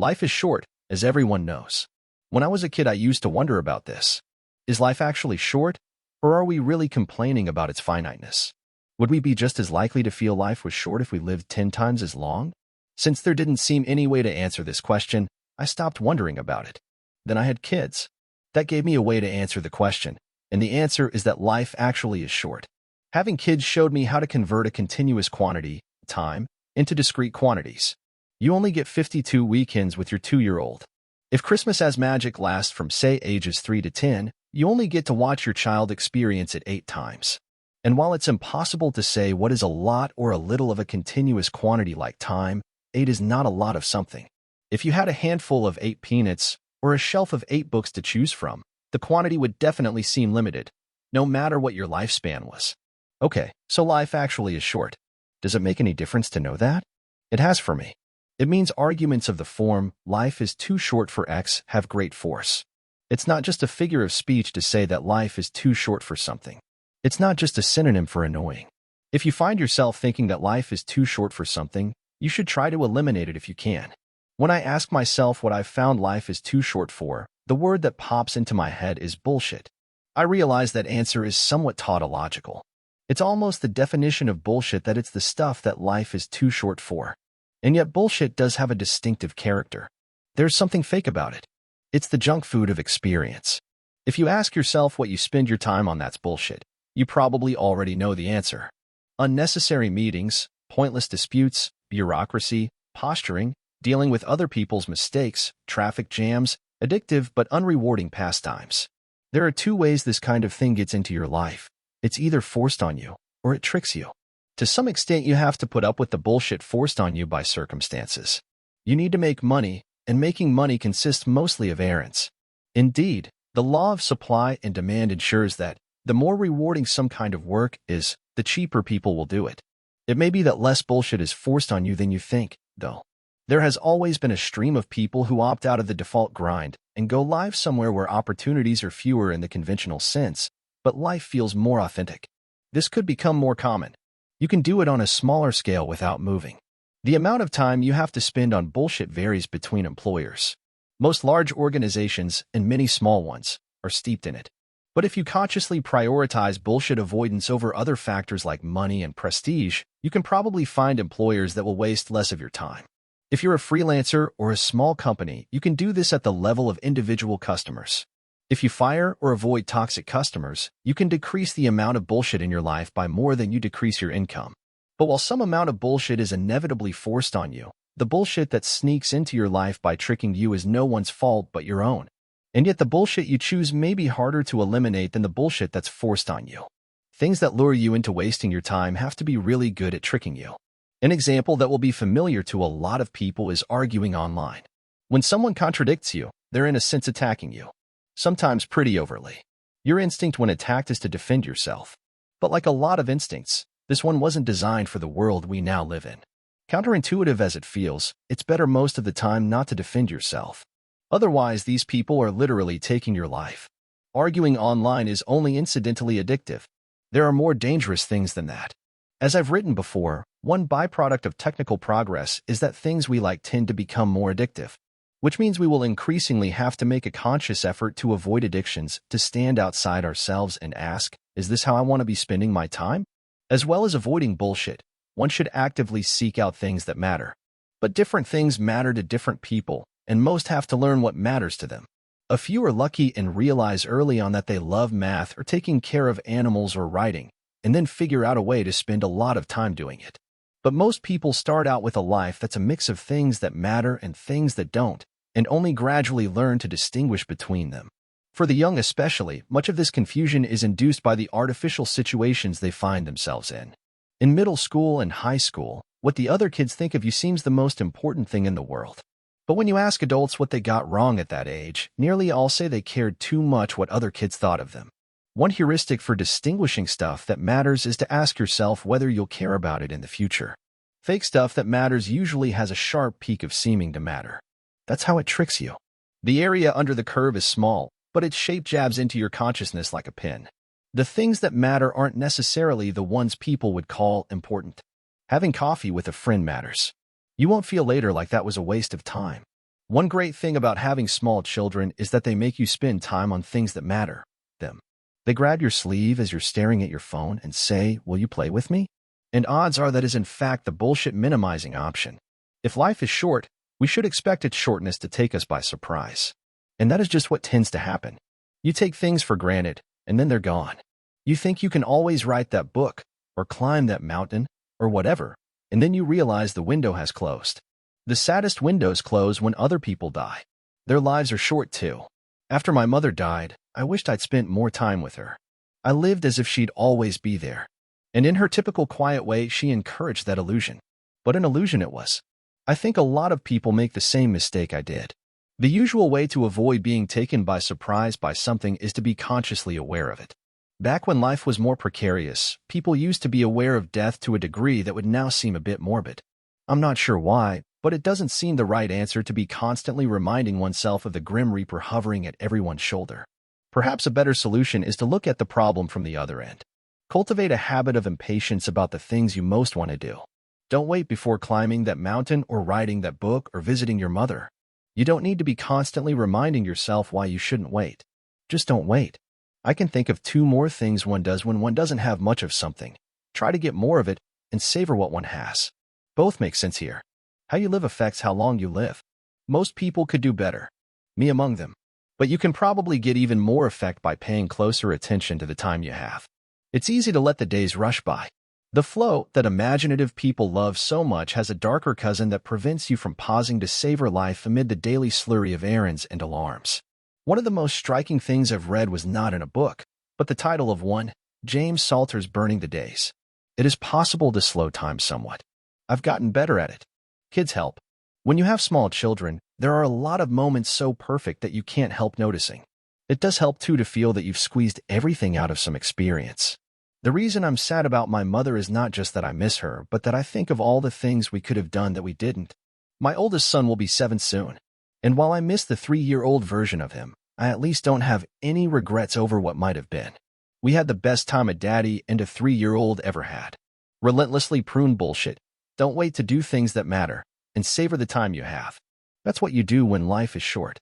Life is short, as everyone knows. When I was a kid, I used to wonder about this. Is life actually short, or are we really complaining about its finiteness? Would we be just as likely to feel life was short if we lived 10 times as long? Since there didn't seem any way to answer this question, I stopped wondering about it. Then I had kids. That gave me a way to answer the question, and the answer is that life actually is short. Having kids showed me how to convert a continuous quantity, time, into discrete quantities. You only get 52 weekends with your 2-year-old. If Christmas as magic lasts from, say, ages 3 to 10, you only get to watch your child experience it 8 times. And while it's impossible to say what is a lot or a little of a continuous quantity like time, 8 is not a lot of something. If you had a handful of 8 peanuts or a shelf of 8 books to choose from, the quantity would definitely seem limited, no matter what your lifespan was. Okay, so life actually is short. Does it make any difference to know that? It has for me. It means arguments of the form, life is too short for X, have great force. It's not just a figure of speech to say that life is too short for something. It's not just a synonym for annoying. If you find yourself thinking that life is too short for something, you should try to eliminate it if you can. When I ask myself what I've found life is too short for, the word that pops into my head is bullshit. I realize that answer is somewhat tautological. It's almost the definition of bullshit that it's the stuff that life is too short for. And yet bullshit does have a distinctive character. There's something fake about it. It's the junk food of experience. If you ask yourself what you spend your time on, that's bullshit. You probably already know the answer. Unnecessary meetings, pointless disputes, bureaucracy, posturing, dealing with other people's mistakes, traffic jams, addictive but unrewarding pastimes. There are 2 ways this kind of thing gets into your life. It's either forced on you, or it tricks you. To some extent, you have to put up with the bullshit forced on you by circumstances. You need to make money, and making money consists mostly of errands. Indeed, the law of supply and demand ensures that the more rewarding some kind of work is, the cheaper people will do it. It may be that less bullshit is forced on you than you think, though. There has always been a stream of people who opt out of the default grind and go live somewhere where opportunities are fewer in the conventional sense, but life feels more authentic. This could become more common. You can do it on a smaller scale without moving. The amount of time you have to spend on bullshit varies between employers. Most large organizations, and many small ones, are steeped in it. But if you consciously prioritize bullshit avoidance over other factors like money and prestige, you can probably find employers that will waste less of your time. If you're a freelancer or a small company, you can do this at the level of individual customers. If you fire or avoid toxic customers, you can decrease the amount of bullshit in your life by more than you decrease your income. But while some amount of bullshit is inevitably forced on you, the bullshit that sneaks into your life by tricking you is no one's fault but your own. And yet the bullshit you choose may be harder to eliminate than the bullshit that's forced on you. Things that lure you into wasting your time have to be really good at tricking you. An example that will be familiar to a lot of people is arguing online. When someone contradicts you, they're in a sense attacking you. Sometimes pretty overly. Your instinct when attacked is to defend yourself. But like a lot of instincts, this one wasn't designed for the world we now live in. Counterintuitive as it feels, it's better most of the time not to defend yourself. Otherwise, these people are literally taking your life. Arguing online is only incidentally addictive. There are more dangerous things than that. As I've written before, one byproduct of technical progress is that things we like tend to become more addictive, which means we will increasingly have to make a conscious effort to avoid addictions, to stand outside ourselves and ask, is this how I want to be spending my time? As well as avoiding bullshit, one should actively seek out things that matter. But different things matter to different people, and most have to learn what matters to them. A few are lucky and realize early on that they love math or taking care of animals or writing, and then figure out a way to spend a lot of time doing it. But most people start out with a life that's a mix of things that matter and things that don't, and only gradually learn to distinguish between them. For the young especially, much of this confusion is induced by the artificial situations they find themselves in. In middle school and high school, what the other kids think of you seems the most important thing in the world. But when you ask adults what they got wrong at that age, nearly all say they cared too much what other kids thought of them. One heuristic for distinguishing stuff that matters is to ask yourself whether you'll care about it in the future. Fake stuff that matters usually has a sharp peak of seeming to matter. That's how it tricks you. The area under the curve is small, but its shape jabs into your consciousness like a pin. The things that matter aren't necessarily the ones people would call important. Having coffee with a friend matters. You won't feel later like that was a waste of time. One great thing about having small children is that they make you spend time on things that matter them. They grab your sleeve as you're staring at your phone and say, "Will you play with me?" And odds are that is in fact the bullshit minimizing option. If life is short, we should expect its shortness to take us by surprise. And that is just what tends to happen. You take things for granted, and then they're gone. You think you can always write that book, or climb that mountain, or whatever, and then you realize the window has closed. The saddest windows close when other people die. Their lives are short too. After my mother died, I wished I'd spent more time with her. I lived as if she'd always be there. And in her typical quiet way, she encouraged that illusion. But an illusion it was. I think a lot of people make the same mistake I did. The usual way to avoid being taken by surprise by something is to be consciously aware of it. Back when life was more precarious, people used to be aware of death to a degree that would now seem a bit morbid. I'm not sure why, but it doesn't seem the right answer to be constantly reminding oneself of the Grim Reaper hovering at everyone's shoulder. Perhaps a better solution is to look at the problem from the other end. Cultivate a habit of impatience about the things you most want to do. Don't wait before climbing that mountain or writing that book or visiting your mother. You don't need to be constantly reminding yourself why you shouldn't wait. Just don't wait. I can think of 2 more things one does when one doesn't have much of something. Try to get more of it and savor what one has. Both make sense here. How you live affects how long you live. Most people could do better, me among them. But you can probably get even more effect by paying closer attention to the time you have. It's easy to let the days rush by. The flow that imaginative people love so much has a darker cousin that prevents you from pausing to savor life amid the daily slurry of errands and alarms. One of the most striking things I've read was not in a book, but the title of one, James Salter's Burning the Days. It is possible to slow time somewhat. I've gotten better at it. Kids help. When you have small children, there are a lot of moments so perfect that you can't help noticing. It does help too to feel that you've squeezed everything out of some experience. The reason I'm sad about my mother is not just that I miss her, but that I think of all the things we could have done that we didn't. My oldest son will be 7 soon. And while I miss the 3-year-old version of him, I at least don't have any regrets over what might have been. We had the best time a daddy and a 3-year-old ever had. Relentlessly prune bullshit. Don't wait to do things that matter, and savor the time you have. That's what you do when life is short.